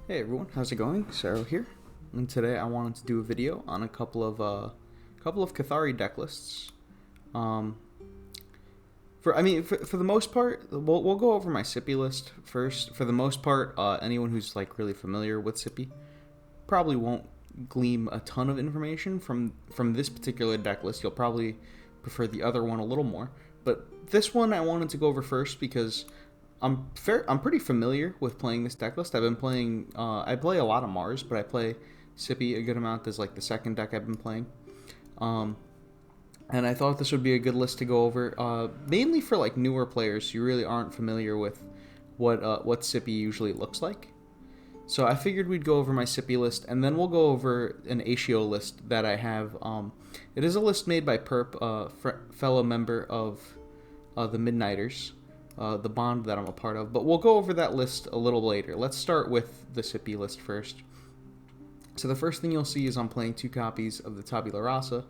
Hey everyone, how's it going? Sarah here, and today I wanted to do a video on a couple of Kathari deck lists. Um, for the most part, we'll go over my Scipi list first. For the most part, anyone who's like really familiar with Scipi probably won't glean a ton of information from this particular deck list. You'll probably prefer the other one a little more, but this one I wanted to go over first because I'm pretty familiar with playing this deck list. I've been playing. I play a lot of Mars, but I play Scipi a good amount. As like the second deck I've been playing, um, and I thought this would be a good list to go over, mainly for like newer players who really aren't familiar with what Scipi usually looks like. So I figured we'd go over my Scipi list, and then we'll go over an Aetio list that I have. It is a list made by Perp, fellow member of the Midnighters. The bond that I'm a part of, but we'll go over that list a little later. Let's start with the Scipi list first. So the first thing you'll see is I'm playing 2 copies of the Tabula Rasa.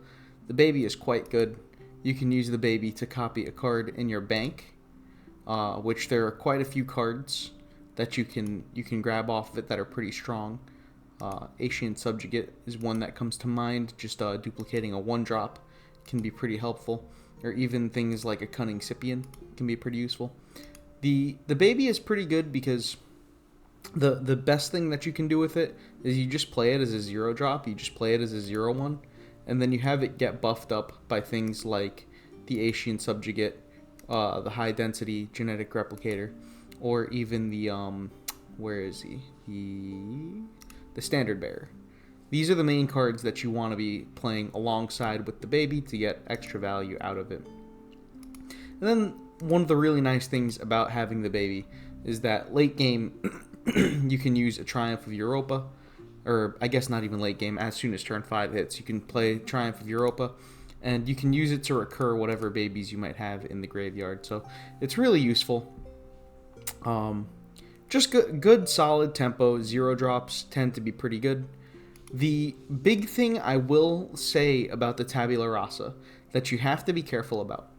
The baby is quite good. You can use the baby to copy a card in your bank, which there are quite a few cards that you can grab off of it that are pretty strong. Aetio Subjugate is one that comes to mind. Just duplicating a 1-drop can be pretty helpful, or even things like a Cunning Scipion can be pretty useful. The baby is pretty good because the best thing that you can do with it is you just play it as a 0-drop. You just play it as a 0/1, and then you have it get buffed up by things like the Aetio Subjugate, the High Density Genetic Replicator, or even the where is he? The Standard Bearer. These are the main cards that you want to be playing alongside with the baby to get extra value out of it. And then one of the really nice things about having the baby is that late game you can use a Triumph of Europa, or I guess not even late game, as soon as turn 5 hits you can play Triumph of Europa, and you can use it to recur whatever babies you might have in the graveyard. So it's really useful. Just good solid tempo. 0-drops tend to be pretty good. The big thing I will say about the Tabula Rasa that you have to be careful about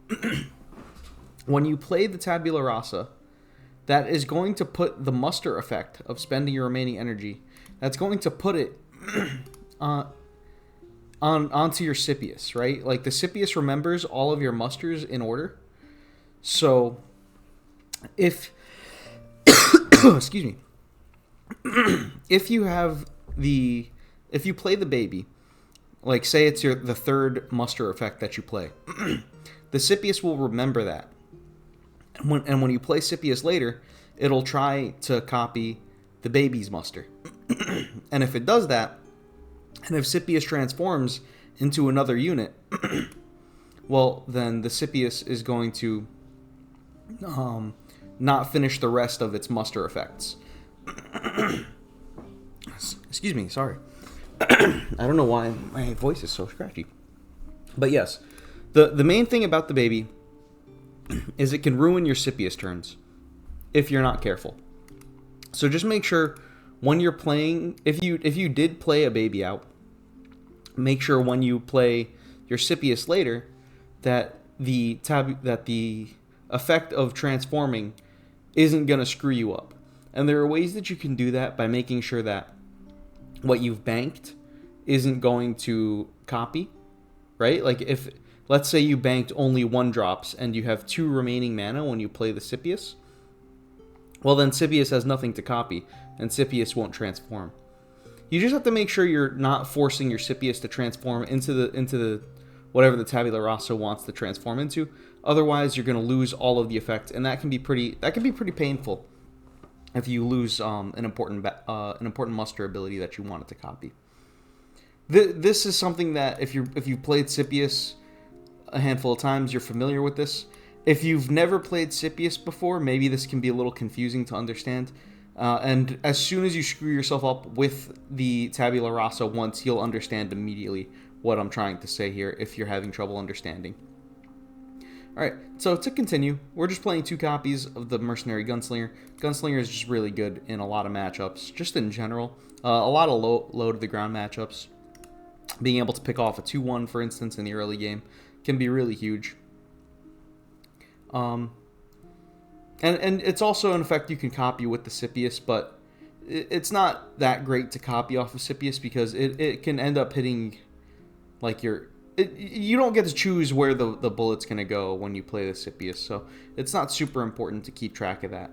when you play the Tabula Rasa, that is going to put the muster effect of spending your remaining energy, that's going to put it onto your Scipius, right? Like the Scipius remembers all of your musters in order. So if excuse me, if you play the baby, like say it's the 3rd muster effect that you play, the Scipius will remember that. And when you play Scipius later, it'll try to copy the baby's muster. And if it does that, and if Scipius transforms into another unit, well, then the Scipius is going to not finish the rest of its muster effects. Excuse me, sorry. I don't know why my voice is so scratchy. But yes, the main thing about the baby is it can ruin your Scipius turns if you're not careful. So just make sure when you're playing, if you did play a baby out, make sure when you play your Scipius later that the effect of transforming isn't going to screw you up. And there are ways that you can do that by making sure that what you've banked isn't going to copy, right? Like if, let's say you banked only 1-drops and you have 2 remaining mana when you play the Scipius, well then Scipius has nothing to copy and Scipius won't transform. You just have to make sure you're not forcing your Scipius to transform into the whatever the Tabula Rasa wants to transform into. Otherwise, you're going to lose all of the effects, and that can be pretty painful if you lose an important muster ability that you wanted to copy. This is something that if you've played Scipius a handful of times, you're familiar with this. If you've never played Scipius before, maybe this can be a little confusing to understand. And as soon as you screw yourself up with the Tabula Rasa once, you'll understand immediately what I'm trying to say here if you're having trouble understanding. Alright, so to continue, we're just playing 2 copies of the Mercenary Gunslinger. Gunslinger is just really good in a lot of matchups, just in general. A lot of low to the ground matchups. Being able to pick off a 2/1, for instance, in the early game can be really huge. And it's also an effect you can copy with the Scipius, but it's not that great to copy off of Scipius because it can end up hitting like you don't get to choose where the bullet's going to go when you play the Scipius, so it's not super important to keep track of that.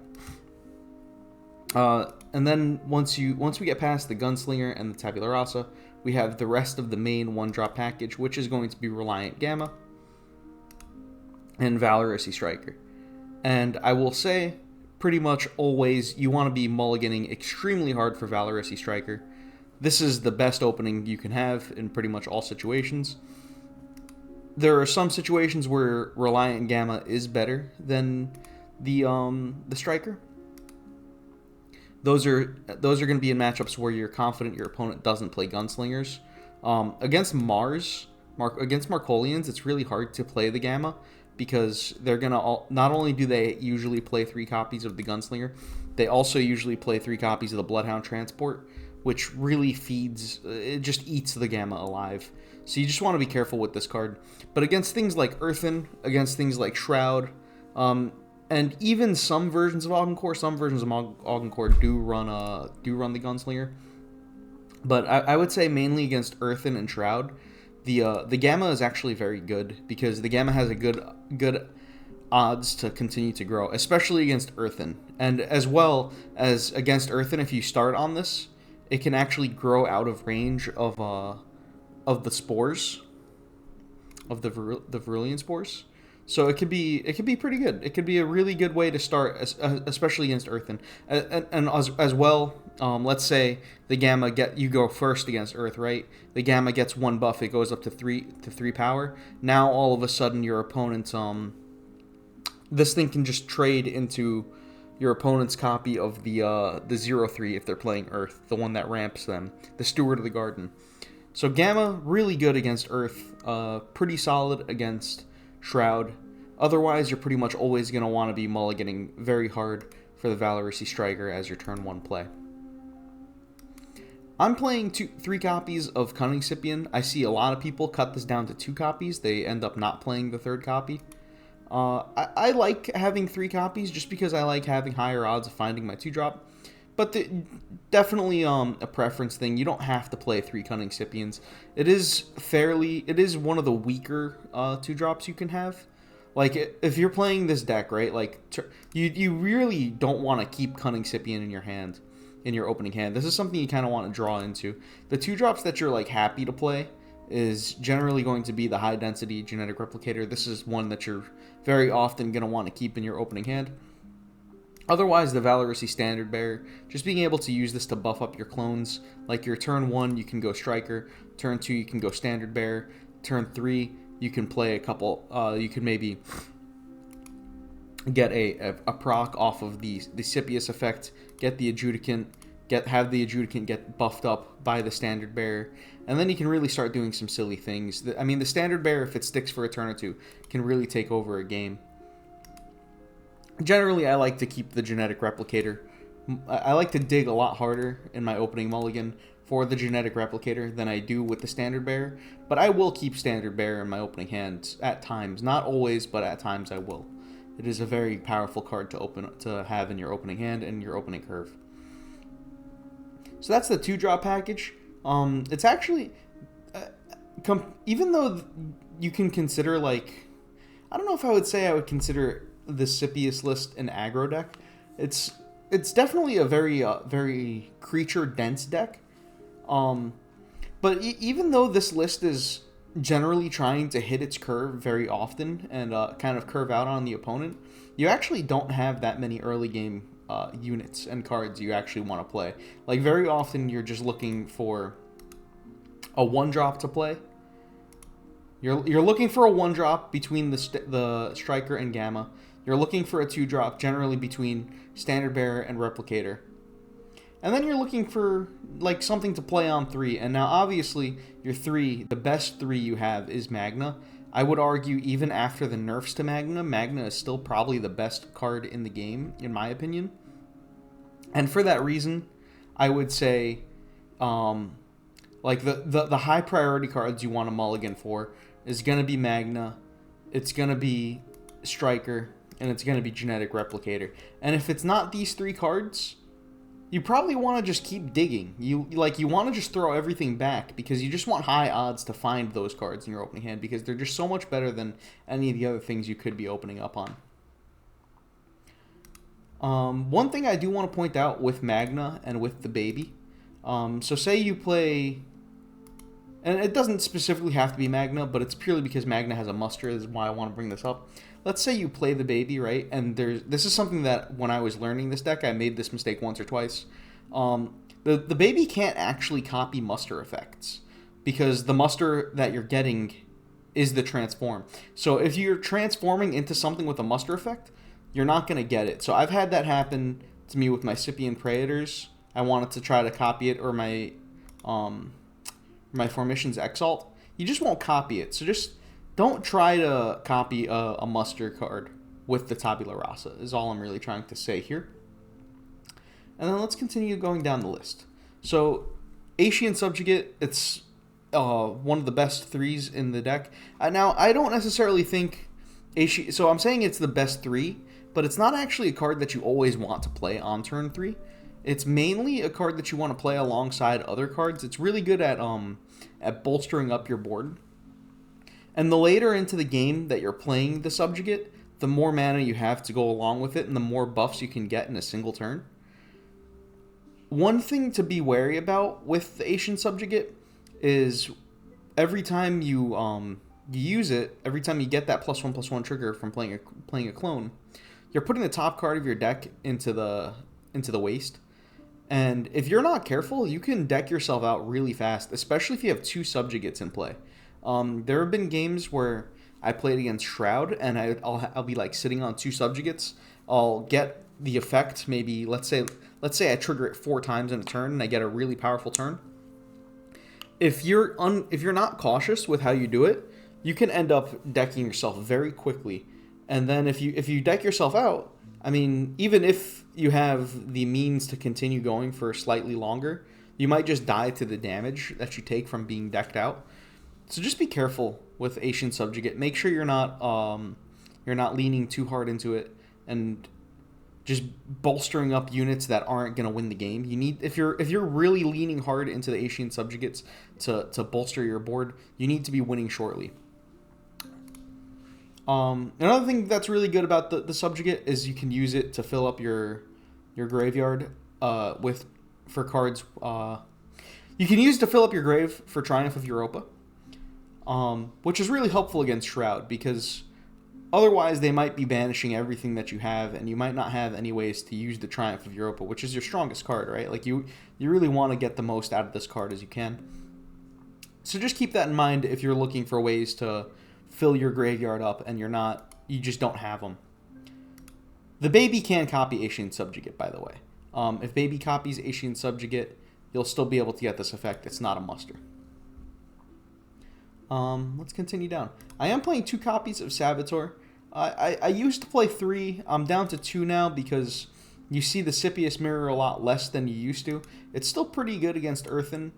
And then once we get past the Gunslinger and the Tabula Rasa, we have the rest of the main one-drop package, which is going to be Reliant Gamma and Valorous Striker. And I will say, pretty much always, you want to be mulliganing extremely hard for Valorous Striker. This is the best opening you can have in pretty much all situations. There are some situations where Reliant Gamma is better than the Striker. Those are going to be in matchups where you're confident your opponent doesn't play Gunslingers. Against Markolians, it's really hard to play the Gamma because they're going to not only do they usually play 3 copies of the Gunslinger, they also usually play 3 copies of the Bloodhound Transport, which really it just eats the Gamma alive. So you just want to be careful with this card. But against things like Earthen, against things like Shroud, and even some versions of Augencore, some versions of Augencore do run the Gunslinger. But I would say mainly against Earthen and Shroud, the Gamma is actually very good because the Gamma has a good odds to continue to grow, especially against Earthen. And as well as against Earthen, if you start on this, it can actually grow out of range of the spores, of the Verulian spores. So it could be pretty good. It could be a really good way to start, especially against Earthen. And as well, let's say the Gamma you go first against Earth, right? The Gamma gets 1 buff. It goes up to 3 power. Now all of a sudden your opponent's this thing can just trade into your opponent's copy of the 0/3 if they're playing Earth, the one that ramps them, the Steward of the Garden. So Gamma really good against Earth, pretty solid against Shroud. Otherwise, you're pretty much always going to want to be mulliganing very hard for the Valorous Striker as your turn 1 play. I'm playing 3 copies of Cunning Scipion. I see a lot of people cut this down to 2 copies. They end up not playing the 3rd copy. I like having 3 copies just because I like having higher odds of finding my 2-drop. But definitely a preference thing. You don't have to play 3 Cunning Scipions. It is one of the weaker 2-drops you can have. Like, if you're playing this deck, right, like, you really don't want to keep Cunning Scipion in your hand, in your opening hand. This is something you kind of want to draw into. The 2-drops that you're, like, happy to play is generally going to be the High Density Genetic Replicator. This is one that you're very often going to want to keep in your opening hand. Otherwise, the Valorous Standard Bearer, just being able to use this to buff up your clones. Like your turn 1, you can go Striker. Turn 2, you can go Standard Bearer. Turn 3, you can play a couple. You can maybe get a proc off of the Scipius effect. Get the Adjudicant. Have the Adjudicant get buffed up by the Standard Bearer. And then you can really start doing some silly things. I mean, the Standard Bearer, if it sticks for a turn or 2, can really take over a game. Generally, I like to keep the Genetic Replicator. I like to dig a lot harder in my opening mulligan for the Genetic Replicator than I do with the Standard Bearer, but I will keep Standard Bearer in my opening hand at times. Not always, but at times I will. It is a very powerful card to have in your opening hand and your opening curve. So that's the 2-drop package. It's actually, even though you can consider, like, I don't know if I would say I would consider the Scipius list an aggro deck. It's definitely a very creature dense deck. But even though this list is generally trying to hit its curve very often and kind of curve out on the opponent, you actually don't have that many early game units and cards you actually want to play. Like, very often you're just looking for a 1-drop to play. You're looking for a 1-drop between the Striker and Gamma. You're looking for a 2-drop, generally between Standard Bearer and Replicator. And then you're looking for, like, something to play on 3. And now, obviously, your 3, the best 3 you have is Magna. I would argue, even after the nerfs to Magna, Magna is still probably the best card in the game, in my opinion. And for that reason, I would say, like, the high priority cards you want to mulligan for is going to be Magna, it's going to be Striker, and it's going to be Genetic Replicator. And if it's not these 3 cards, you probably want to just keep digging. You want to just throw everything back because you just want high odds to find those cards in your opening hand because they're just so much better than any of the other things you could be opening up on. One thing I do want to point out with Magna and with the baby. So say you play, and it doesn't specifically have to be Magna, but it's purely because Magna has a muster. This is why I want to bring this up. Let's say you play the baby, right? And this is something that when I was learning this deck, I made this mistake once or twice. The baby can't actually copy muster effects because the muster that you're getting is the transform. So if you're transforming into something with a muster effect, you're not going to get it. So I've had that happen to me with my Scipian Praetors. I wanted to try to copy it, or my Formations Exalt. You just won't copy it. So just don't try to copy a muster card with the Tabula Rasa is all I'm really trying to say here. And then let's continue going down the list. So Aetio Subjugate, it's one of the best 3s in the deck. Now, I don't necessarily think Aetio... So I'm saying it's the best 3, but it's not actually a card that you always want to play on turn 3. It's mainly a card that you want to play alongside other cards. It's really good at bolstering up your board. And the later into the game that you're playing the Subjugate, the more mana you have to go along with it, and the more buffs you can get in a single turn. One thing to be wary about with the Aetio Subjugate is every time you use it, every time you get that +1/+1 trigger from playing a clone, you're putting the top card of your deck into the waste. And if you're not careful, you can deck yourself out really fast, especially if you have 2 Subjugates in play. There have been games where I played against Shroud, and I'll be like sitting on 2 Subjugates. I'll get the effect, maybe let's say I trigger it 4 times in a turn, and I get a really powerful turn. If you're not cautious with how you do it, you can end up decking yourself very quickly. And then if you deck yourself out, I mean, even if you have the means to continue going for slightly longer, you might just die to the damage that you take from being decked out. So just be careful with Aetio Subjugate. Make sure you're not leaning too hard into it and just bolstering up units that aren't going to win the game. You need if you're really leaning hard into the Aetio Subjugates to bolster your board, you need to be winning shortly. Another thing that's really good about the Subjugate is you can use it to fill up your graveyard for cards. You can use it to fill up your grave for Triumph of Europa, which is really helpful against Shroud because otherwise they might be banishing everything that you have, and you might not have any ways to use the Triumph of Europa, which is your strongest card, right? Like you really want to get the most out of this card as you can. So just keep that in mind if you're looking for ways to fill your graveyard up and you just don't have them. The baby can copy Aetio Subjugate, by the way. If baby copies Aetio Subjugate, you'll still be able to get this effect. It's not a muster. Let's continue down. I am playing 2 copies of Saboteur. I used to play 3. I'm down to 2 now because you see the Scipius mirror a lot less than you used to. It's still pretty good against Earthen,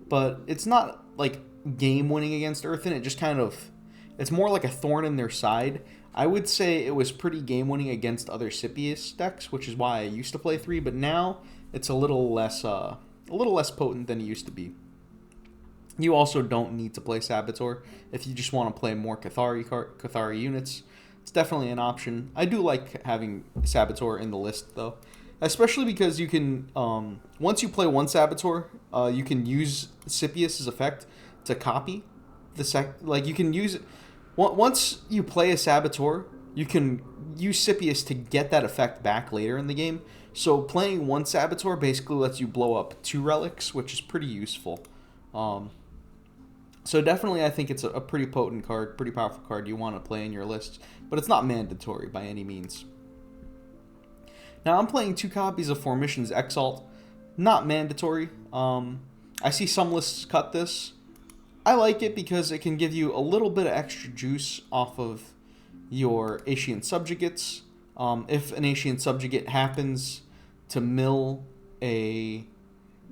but it's not like game winning against Earthen. It just kind of... It's more like a thorn in their side. I would say it was pretty game-winning against other Scipius decks, which is why I used to play 3, but now it's a little less potent than it used to be. You also don't need to play Saboteur if you just want to play more Kathari units. It's definitely an option. I do like having Saboteur in the list, though, especially because you can, once you play one Saboteur, you can use Scipius's effect to copy you can use it. Once you play a Saboteur, you can use Scipius to get that effect back later in the game. So playing one Saboteur basically lets you blow up 2 relics, which is pretty useful. So definitely I think it's a pretty potent card, pretty powerful card you want to play in your list, but it's not mandatory by any means. Now I'm playing 2 copies of Formations Exalt, not mandatory. I see some lists cut this. I like it because it can give you a little bit of extra juice off of your Aetio Subjugates. If an Aetio Subjugate happens to mill a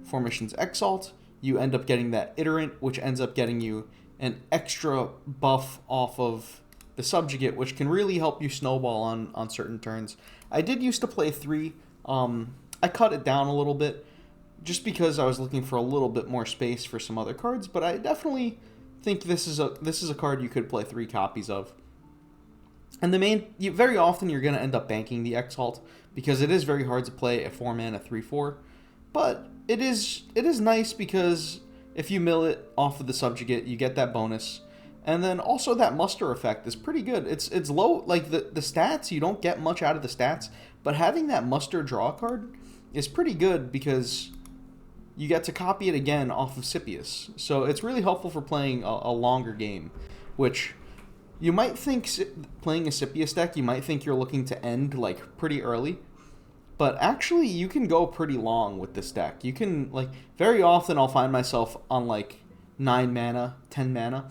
Formations Exalt, you end up getting that Iterant, which ends up getting you an extra buff off of the Subjugate, which can really help you snowball on certain turns. I did used to play 3. I cut it down a little bit just because I was looking for a little bit more space for some other cards, but I definitely think this is a card you could play 3 copies of. And very often you're going to end up banking the Exalt because it is very hard to play a 4-mana 3/4, but it is nice because if you mill it off of the Subjugate, you get that bonus. And then also that muster effect is pretty good. It's low, like the stats, you don't get much out of the stats, but having that muster draw card is pretty good because you get to copy it again off of Scipius. So it's really helpful for playing a longer game, which you might think playing a Scipius deck, you might think you're looking to end like pretty early, but actually you can go pretty long with this deck. You can, like, very often I'll find myself on like 9 mana, 10 mana.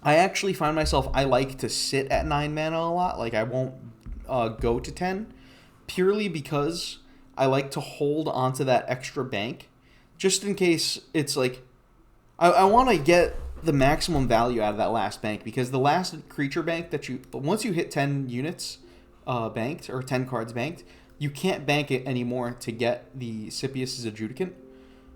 I actually find myself, I like to sit at 9 mana a lot. Like, I won't go to 10 purely because I like to hold onto that extra bank just in case it's like, I want to get the maximum value out of that last bank, because the last creature bank that once you hit 10 units banked, or 10 cards banked, you can't bank it anymore to get the Scipius's Adjudicant.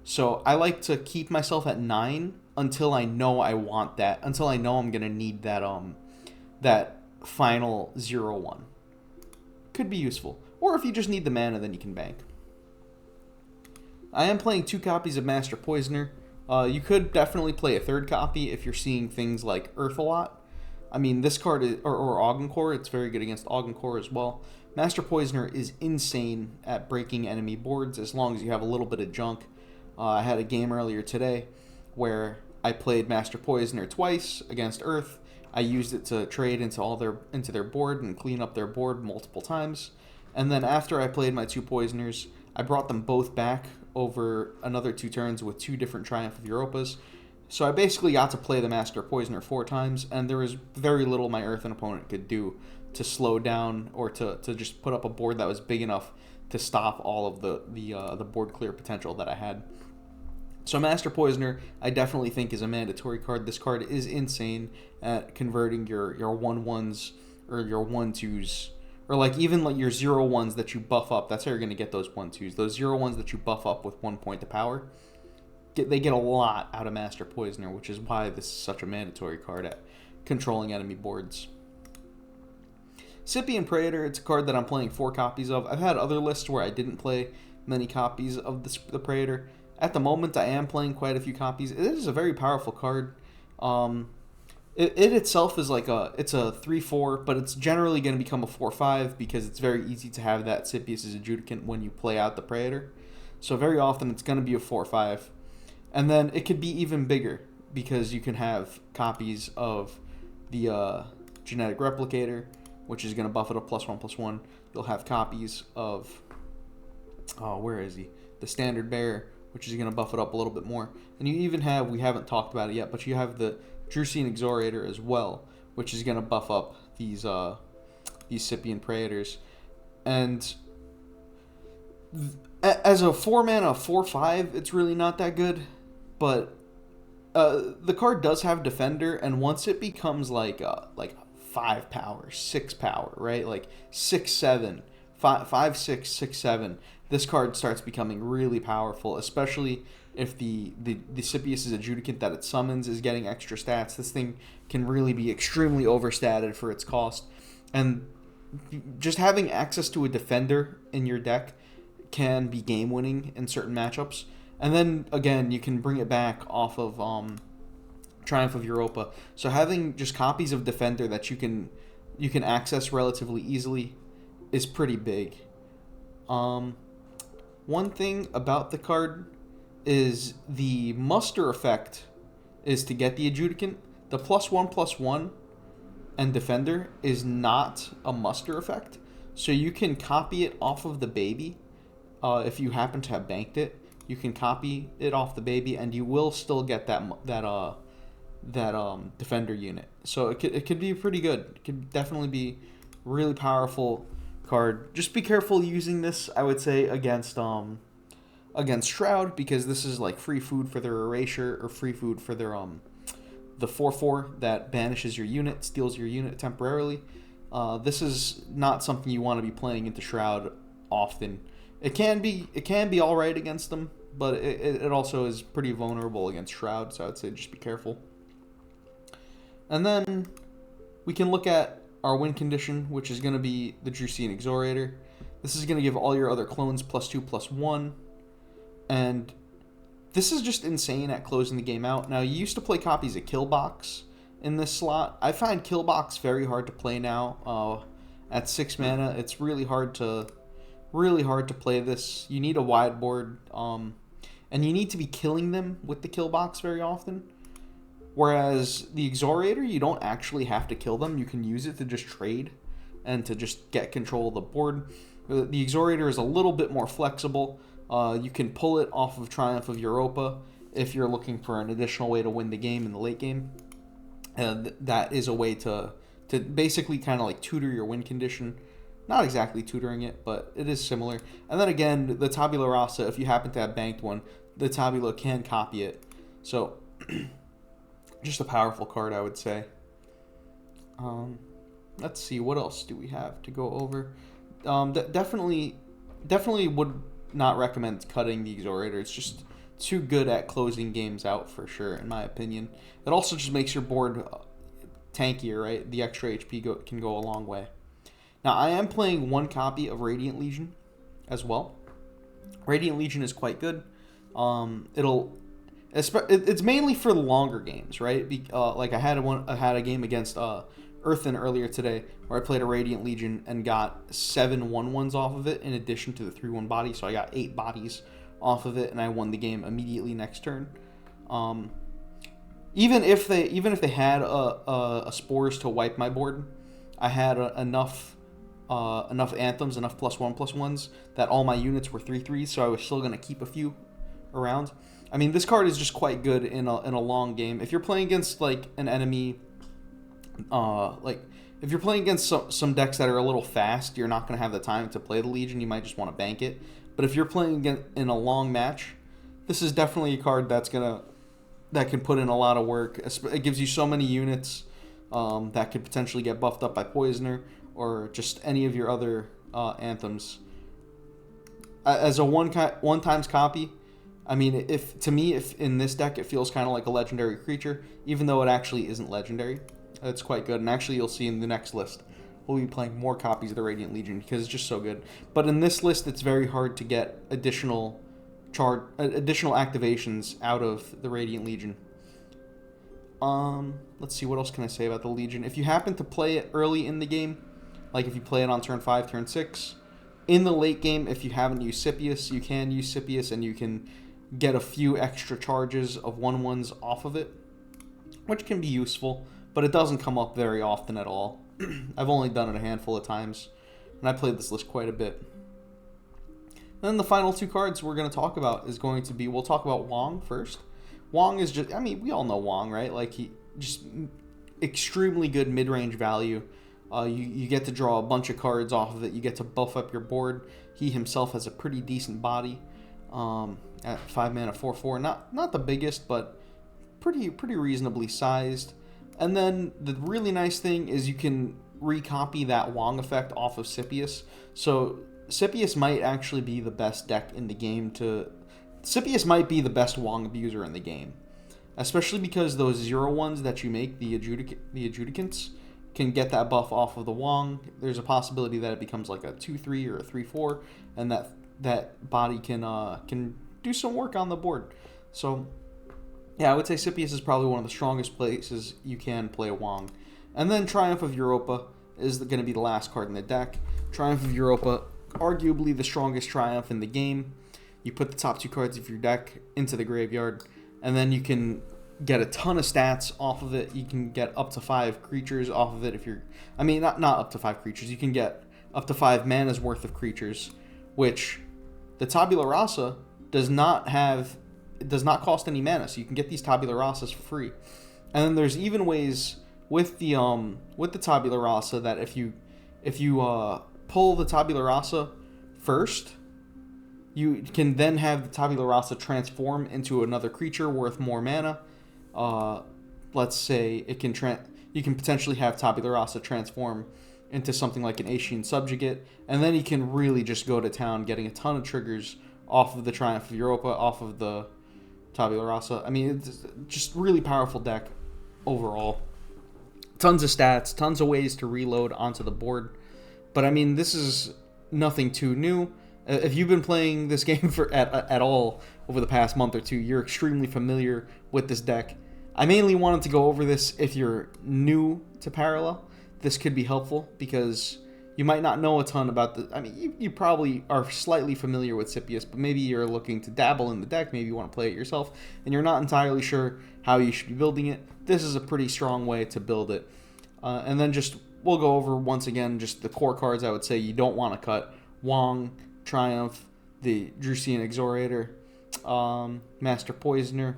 So I like to keep myself at 9 until I know I want that, until I know I'm going to need that that final 0/1. Could be useful. Or if you just need the mana, then you can bank. I am playing 2 copies of Master Poisoner. You could definitely play a 3rd copy if you're seeing things like Earth a lot. I mean, this card is, or Augencore, it's very good against Augencore as well. Master Poisoner is insane at breaking enemy boards as long as you have a little bit of junk. I had a game earlier today where I played Master Poisoner twice against Earth. I used it to trade into their board and clean up their board multiple times. And then after I played my 2 Poisoners, I brought them both back over another 2 turns with 2 different Triumph of Europas. So I basically got to play the Master Poisoner 4 times, and there was very little my Earthen opponent could do to slow down or to just put up a board that was big enough to stop all of the board clear potential that I had. So Master Poisoner, I definitely think, is a mandatory card. This card is insane at converting your 1/1s or your 1/2s, or like even like your 0/1s that you buff up. That's how you're going to get those 1/2s. Those 0/1s that you buff up with 1 point to power, they get a lot out of Master Poisoner, which is why this is such a mandatory card at controlling enemy boards. Scipi and Praetor, it's a card that I'm playing 4 copies of. I've had other lists where I didn't play many copies of the Praetor. At the moment, I am playing quite a few copies. It is a very powerful card. It itself is like it's a 3/4, but it's generally going to become a 4/5 because it's very easy to have that Scipius's Adjudicant when you play out the Praetor. So very often it's going to be a 4/5. And then it could be even bigger because you can have copies of the Genetic Replicator, which is going to buff it up +1/+1. You'll have copies of, where is he? The Standard Bearer, which is going to buff it up a little bit more. And you even have, we haven't talked about it yet, but you have the Drusian Exorator as well, which is going to buff up these Scipi and Praetors. And as a 4-mana 4/5, it's really not that good, but the card does have Defender, and once it becomes like 5 power, 6 power, right? Like 6, 7, 5, 6, 6, 7. This card starts becoming really powerful, especially if the Scipius's Adjudicant that it summons is getting extra stats. This thing can really be extremely overstated for its cost. And just having access to a Defender in your deck can be game-winning in certain matchups. And then, again, you can bring it back off of Triumph of Europa. So having just copies of Defender that you can access relatively easily is pretty big. One thing about the card is the muster effect is to get the Adjudicant. The +1/+1 and Defender is not a muster effect. So you can copy it off of the baby. If you happen to have banked it, you can copy it off the baby, and you will still get that Defender unit. So it could be pretty good. It could definitely be really powerful card. Just be careful using this, I would say, against Shroud, because this is like free food for their Erasure, or free food for their the 4/4 that banishes your unit, steals your unit temporarily. This is not something you want to be playing into Shroud often, it can be all right against them, but it also is pretty vulnerable against Shroud. So I'd say just be careful. And then we can look at our win condition, which is going to be the Drusian Exorator. This is going to give all your other clones +2/+1, and this is just insane at closing the game out. Now, you used to play copies of Killbox in this slot. I find Killbox very hard to play now. At 6 mana, it's really hard to play this. You need a wide board, and you need to be killing them with the Killbox very often. Whereas the Exorator, you don't actually have to kill them. You can use it to just trade and to just get control of the board. The Exorator is a little bit more flexible. You can pull it off of Triumph of Europa if you're looking for an additional way to win the game in the late game. And that is a way to basically kind of like tutor your win condition. Not exactly tutoring it, but it is similar. And then again, the Tabula Rasa, if you happen to have banked one, the Tabula can copy it. So, just a powerful card, I would say. Let's see, what else do we have to go over? Definitely would not recommend cutting the Exorator. It's just too good at closing games out for sure, in my opinion. It also just makes your board tankier, right? The extra HP can go a long way. Now, I am playing one copy of Radiant Legion as well. Radiant Legion is quite good. It's mainly for the longer games, right? Like I had a game against Earthen earlier today where I played a Radiant Legion and got 7 1/1s off of it in addition to the 3/1 body, so I got 8 bodies off of it and I won the game immediately next turn. Even if they had a spores to wipe my board, I had enough anthems, enough +1/+1s that all my units were 3/3s, so I was still gonna keep a few around. I mean, this card is just quite good in a long game. If you're playing against like an enemy, if you're playing against some decks that are a little fast, you're not gonna have the time to play the Legion. You might just want to bank it. But if you're playing in a long match, this is definitely a card that can put in a lot of work. It gives you so many units that could potentially get buffed up by Poisoner or just any of your other anthems. As a one times copy, I mean, if in this deck it feels kind of like a legendary creature, even though it actually isn't legendary, it's quite good. And actually, you'll see in the next list, we'll be playing more copies of the Radiant Legion because it's just so good. But in this list, it's very hard to get additional activations out of the Radiant Legion. Let's see, what else can I say about the Legion? If you happen to play it early in the game, like if you play it on turn 5, turn 6, in the late game, if you haven't used Scipius, you can use Scipius and you can get a few extra charges of 1/1s off of it, which can be useful, but it doesn't come up very often at all. I've only done it a handful of times, and I played this list quite a bit. And then the final 2 cards we're going to talk about is going to be, we'll talk about Wong first. Wong is just, I mean, we all know Wong, right? Like, he just extremely good mid-range value. You get to draw a bunch of cards off of it. You get to buff up your board. He himself has a pretty decent body at 5 mana, 4/4. Not the biggest, but pretty reasonably sized. And then the really nice thing is you can recopy that Wong effect off of Scipius. So Scipius might actually be the best deck in the game Scipius might be the best Wong abuser in the game. Especially because those 0/1s that you make, the Adjudicants, can get that buff off of the Wong. There's a possibility that it becomes like a 2/3 or a 3/4, and that body can do some work on the board. So yeah, I would say Scipius is probably one of the strongest places you can play a Wong. And then Triumph of Europa is going to be the last card in the deck. Triumph of Europa, arguably the strongest Triumph in the game. You put the top 2 cards of your deck into the graveyard, and then you can get a ton of stats off of it. You can get up to 5 creatures off of it if you're... I mean, not up to 5 creatures. You can get up to 5 mana's worth of creatures, which the Tabula Rasa does not have... It does not cost any mana, so you can get these Tabula Rasas for free. And then there's even ways with the Tabula Rasa that if you pull the Tabula Rasa first, you can then have the Tabula Rasa transform into another creature worth more mana. Let's say you can potentially have Tabula Rasa transform into something like an Aetio Subjugate, and then he can really just go to town, getting a ton of triggers off of the Triumph of Europa, off of the Tabula Rasa. I mean, it's just really powerful deck overall. Tons of stats, tons of ways to reload onto the board. But I mean, this is nothing too new. If you've been playing this game at all over the past month or two, you're extremely familiar with this deck. I mainly wanted to go over this if you're new to Parallel. This could be helpful because you might not know a ton about the... I mean, you probably are slightly familiar with Scipius, but maybe you're looking to dabble in the deck. Maybe you want to play it yourself, and you're not entirely sure how you should be building it. This is a pretty strong way to build it. And then we'll go over, once again, just the core cards I would say you don't want to cut. Wong, Triumph, the Drusian Exorator, Master Poisoner,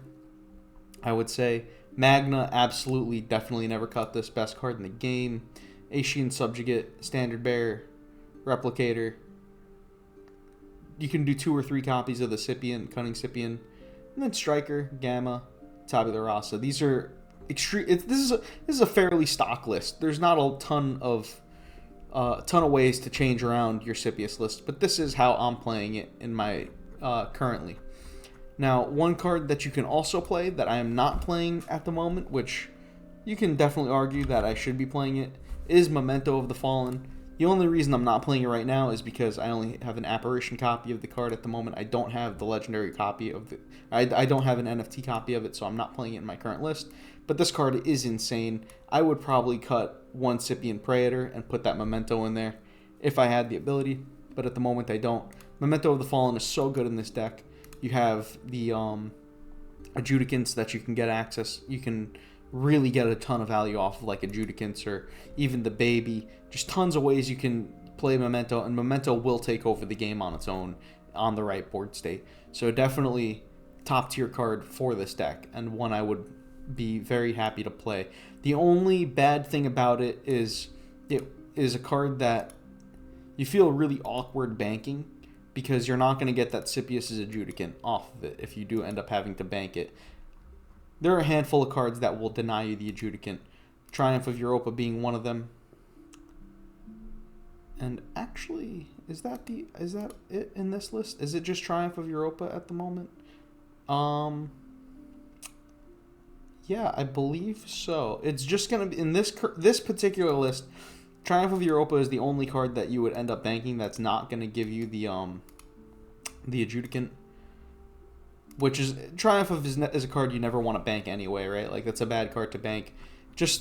I would say. Magna, absolutely, definitely never cut this. Best card in the game. Aetio Subjugate, Standard Bearer, Replicator. You can do 2 or 3 copies of the Scipian, Cunning Scipian. And then Striker, Gamma, Tabula Rasa. These are extreme. This is a fairly stock list. There's not a ton of ways to change around your Scipius list, but this is how I'm playing it in my currently. Now, one card that you can also play that I am not playing at the moment, which you can definitely argue that I should be playing it, is Memento of the Fallen. The only reason I'm not playing it right now is because I only have an apparition copy of the card at the moment. I don't have the legendary copy of it. I don't have an NFT copy of it, so I'm not playing it in my current list. But this card is insane. I would probably cut one Scipian Praetor and put that Memento in there if I had the ability, but at the moment I don't. Memento of the Fallen is so good in this deck. You have the Adjudicants that you can get access. You can really get a ton of value off of like Adjudicants or even the Baby. Just tons of ways you can play Memento, and Memento will take over the game on its own on the right board state. So definitely top tier card for this deck, and one I would be very happy to play. The only bad thing about it is a card that you feel really awkward banking, because you're not going to get that Scipius' Adjudicant off of it if you do end up having to bank it. There are a handful of cards that will deny you the Adjudicant, Triumph of Europa being one of them. And actually, is that it in this list? Is it just Triumph of Europa at the moment? Yeah, I believe so. It's just going to be in this particular list. Triumph of Europa is the only card that you would end up banking that's not going to give you the Adjudicant, which is Triumph is a card you never want to bank anyway, right? Like, that's a bad card to bank. Just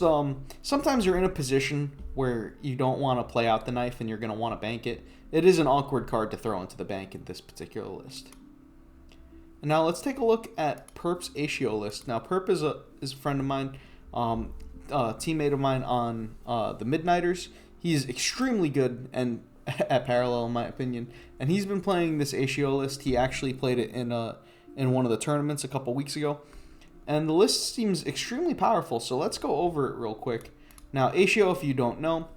sometimes you're in a position where you don't want to play out the knife and you're going to want to bank it. It is an awkward card to throw into the bank in this particular list. And now let's take a look at Perp's Aetio list. Now, Perp is a friend of mine. Teammate of mine on the Midnighters. He's extremely good and at Parallel, in my opinion, and he's been playing this Aetio list. He actually played it in one of the tournaments a couple weeks ago, and the list seems extremely powerful. So let's go over it real quick. Now, Aetio, if you don't know,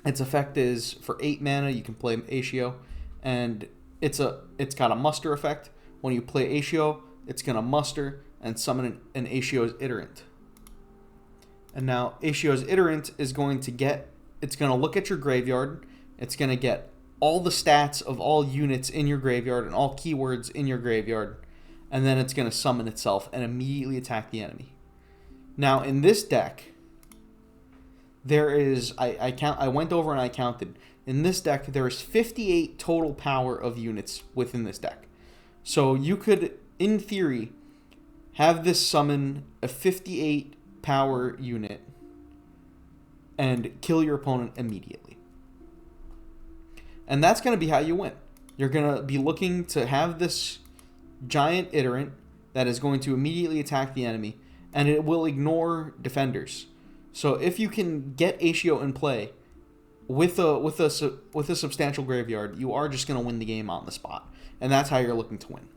its effect is for 8 mana you can play Aetio, and it's got a muster effect. When you play Aetio, it's gonna muster and summon an Aetio's Iterant. And now Aetio's Iterant is going to look at your graveyard. It's going to get all the stats of all units in your graveyard and all keywords in your graveyard. And then it's going to summon itself and immediately attack the enemy. Now, in this deck, there is, I went over and I counted. In this deck, there is 58 total power of units within this deck. So you could, in theory, have this summon a 58 power unit and kill your opponent immediately. And that's going to be how you win. You're going to be looking to have this giant Iterant that is going to immediately attack the enemy, and it will ignore defenders. So if you can get Aetio in play with a substantial graveyard, you are just going to win the game on the spot. And that's how you're looking to win.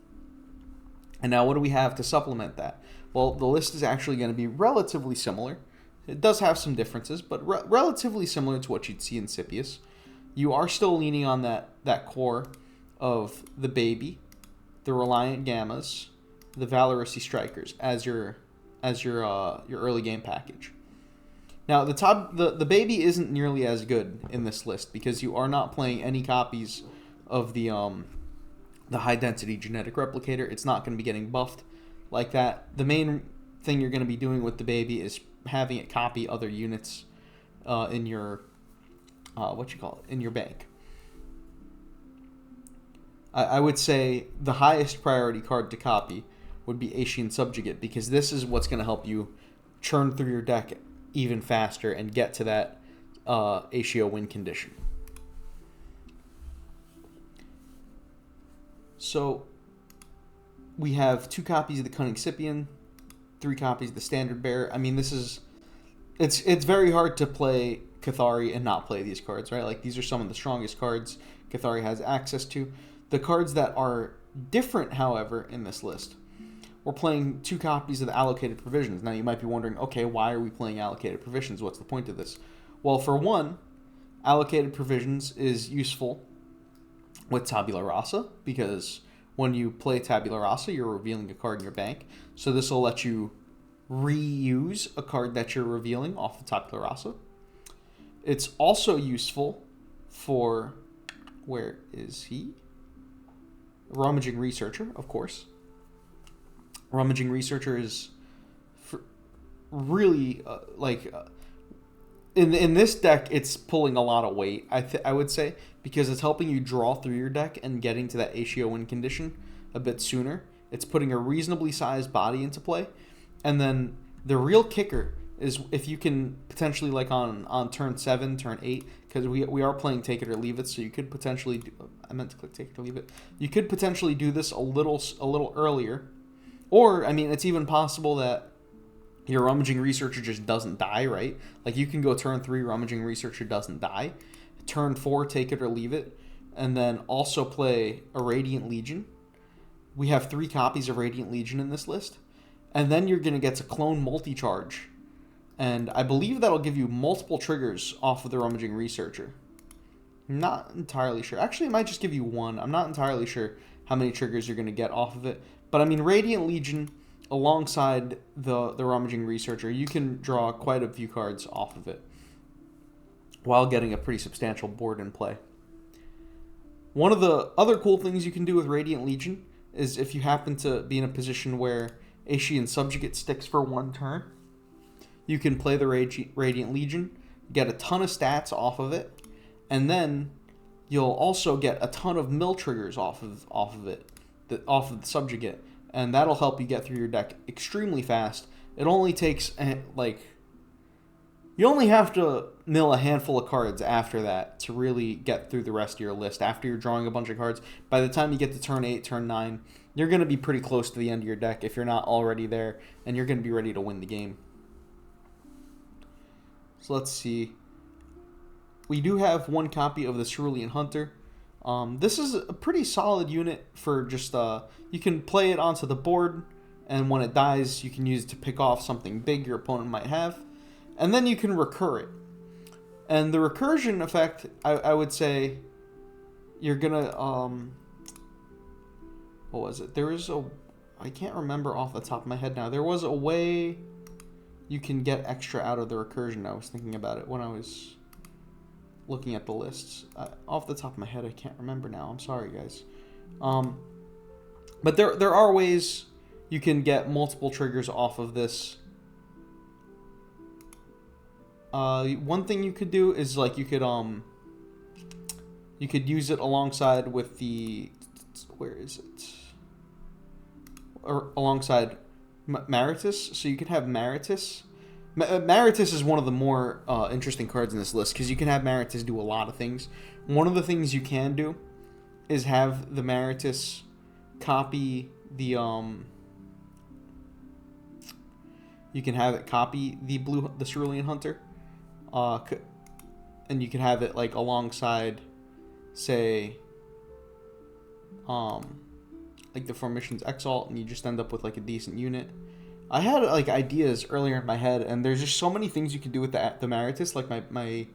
And now what do we have to supplement that? Well, the list is actually going to be relatively similar. It does have some differences, but relatively similar to what you'd see in Scipius. You are still leaning on that core of the Baby, the Reliant Gammas, the Valorousy Strikers as your early game package. Now the baby isn't nearly as good in this list because you are not playing any copies of the high density genetic replicator. It's not going to be getting buffed like that. The main thing you're going to be doing with the baby is having it copy other units in your in your bank. I would say the highest priority card to copy would be Aetio Subjugate, because this is what's going to help you churn through your deck even faster and get to that Aetio win condition. So we have 2 copies of the Cunning Scipion, 3 copies of the Standard Bearer. I mean, it's very hard to play Kathari and not play these cards, right? Like, these are some of the strongest cards Kathari has access to. The cards that are different, however, in this list, we're playing 2 copies of the Allocated Provisions. Now, you might be wondering, okay, why are we playing Allocated Provisions? What's the point of this? Well, for one, Allocated Provisions is useful with Tabula Rasa, because when you play Tabula Rasa, you're revealing a card in your bank. So this will let you reuse a card that you're revealing off of Tabula Rasa. It's also useful for, where is he? Rummaging Researcher, of course. Rummaging Researcher is really in this deck, it's pulling a lot of weight, I would say, because it's helping you draw through your deck and getting to that Aetio win condition a bit sooner. It's putting a reasonably sized body into play. And then the real kicker is if you can potentially, like on turn 7, turn 8, because we are playing Take It or Leave It, so you could potentially I meant to click Take It or Leave It. You could potentially do this a little earlier. Or, I mean, it's even possible that your Rummaging Researcher just doesn't die, right? Like, you can go turn 3, Rummaging Researcher doesn't die. Turn 4, Take It or Leave It. And then also play a Radiant Legion. We have 3 copies of Radiant Legion in this list. And then you're going to get to clone Multi-Charge. And I believe that'll give you multiple triggers off of the Rummaging Researcher. I'm not entirely sure. Actually, it might just give you 1. I'm not entirely sure how many triggers you're going to get off of it. But, I mean, Radiant Legion, alongside the Rummaging Researcher, you can draw quite a few cards off of it while getting a pretty substantial board in play. One of the other cool things you can do with Radiant Legion is if you happen to be in a position where Aetio Subjugate sticks for 1 turn, you can play the Radiant Legion, get a ton of stats off of it, and then you'll also get a ton of mill triggers off of the Subjugate, and that'll help you get through your deck extremely fast. It only takes you only have to mill a handful of cards after that to really get through the rest of your list. After you're drawing a bunch of cards, by the time you get to turn 8, turn 9, you're going to be pretty close to the end of your deck if you're not already there, and you're going to be ready to win the game. So let's see. We do have 1 copy of the Cerulean Hunter. This is a pretty solid unit for just, you can play it onto the board, and when it dies, you can use it to pick off something big your opponent might have. And then you can recur it. And the recursion effect, I would say, you're gonna, what was it? I can't remember off the top of my head now. There was a way you can get extra out of the recursion. I was thinking about it when I was looking at the lists. Off the top of my head, I can't remember now. I'm sorry, guys. But there are ways you can get multiple triggers off of this. One thing you could do is, like, you could use it alongside with the, where is it? Or alongside Maritus. So you can have Maritus. Maritus is one of the more interesting cards in this list because you can have Maritus do a lot of things. One of the things you can do is have the Maritus copy the you can have it copy the Cerulean Hunter. And you can have it, like, alongside, say, like the Formations Exalt, and you just end up with, like, a decent unit. I had, like, ideas earlier in my head, and there's just so many things you can do with the Maritus. Like, my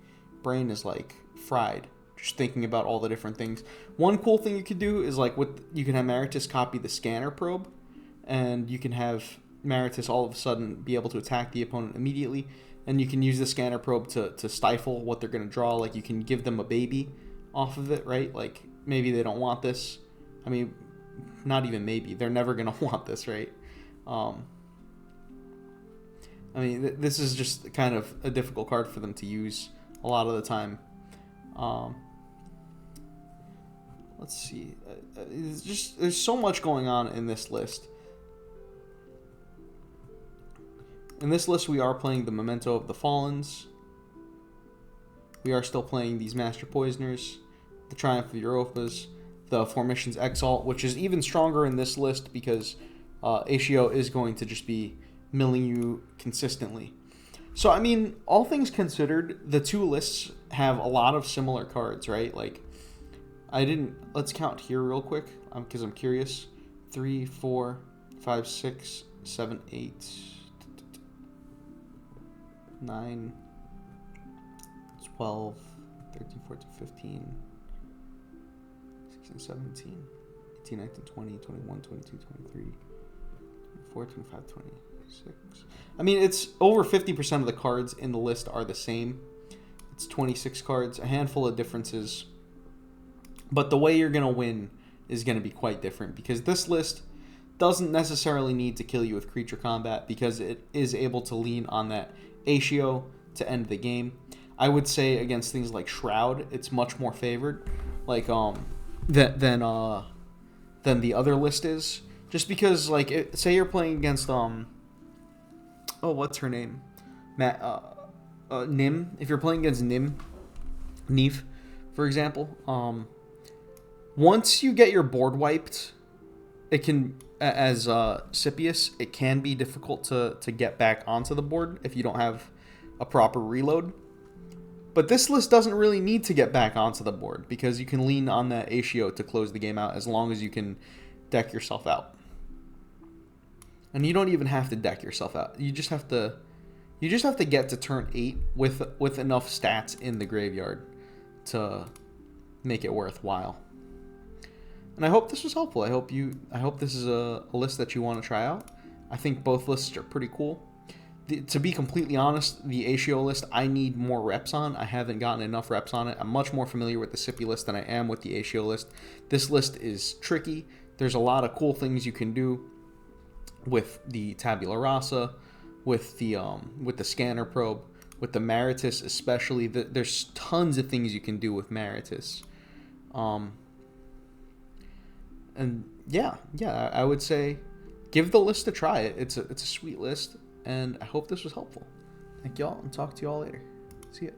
brain is, like, fried just thinking about all the different things. One cool thing you could do is, like, you can have Maritus copy the Scanner Probe, and you can have Maritus all of a sudden be able to attack the opponent immediately. and you can use the scanner probe to stifle what they're going to draw. Like, you can give them a baby off of it, right? Like, maybe they don't want this. I mean, not even maybe. They're never going to want this, right? I mean, this is just kind of a difficult card for them to use a lot of the time. Let's see. There's so much going on in this list. In this list, we are playing the Memento of the Fallens. We are still playing these Master Poisoners, the Triumph of Europas, the Formations Exalt, which is even stronger in this list because Aetio is going to just be milling you consistently. So, I mean, all things considered, the two lists have a lot of similar cards, right? Like, let's count here real quick, because I'm curious. 3, 4, 5, 6, 7, 8, 9, 12, 13, 14, 15, 16, 17, 18, 19, 20, 21, 22, 23, 24, 25, 26. I mean, it's over 50% of the cards in the list are the same. It's 26 cards, a handful of differences. But the way you're going to win is going to be quite different, because this list doesn't necessarily need to kill you with creature combat, because it is able to lean on that Aetio to end the game. I would say against things like Shroud, it's much more favored, like than the other list is. Just because, like, say you're playing against what's her name? Nim. If you're playing against Neve, for example, once you get your board wiped, it can, as Scipius, it can be difficult to get back onto the board if you don't have a proper reload. But this list doesn't really need to get back onto the board, because you can lean on that Aetio to close the game out as long as you can deck yourself out. And you don't even have to deck yourself out. You just have to get to turn 8 with enough stats in the graveyard to make it worthwhile. And I hope this was helpful. I hope this is a list that you want to try out. I think both lists are pretty cool. To be completely honest, the Aetio list I need more reps on. I haven't gotten enough reps on it. I'm much more familiar with the Scipi list than I am with the Aetio list. This list is tricky. There's a lot of cool things you can do with the Tabula Rasa, with the scanner probe, with the Maritus especially. There's tons of things you can do with Maritus. And yeah, I would say give the list a try. It's a sweet list, and I hope this was helpful. Thank y'all, and talk to y'all later. See ya.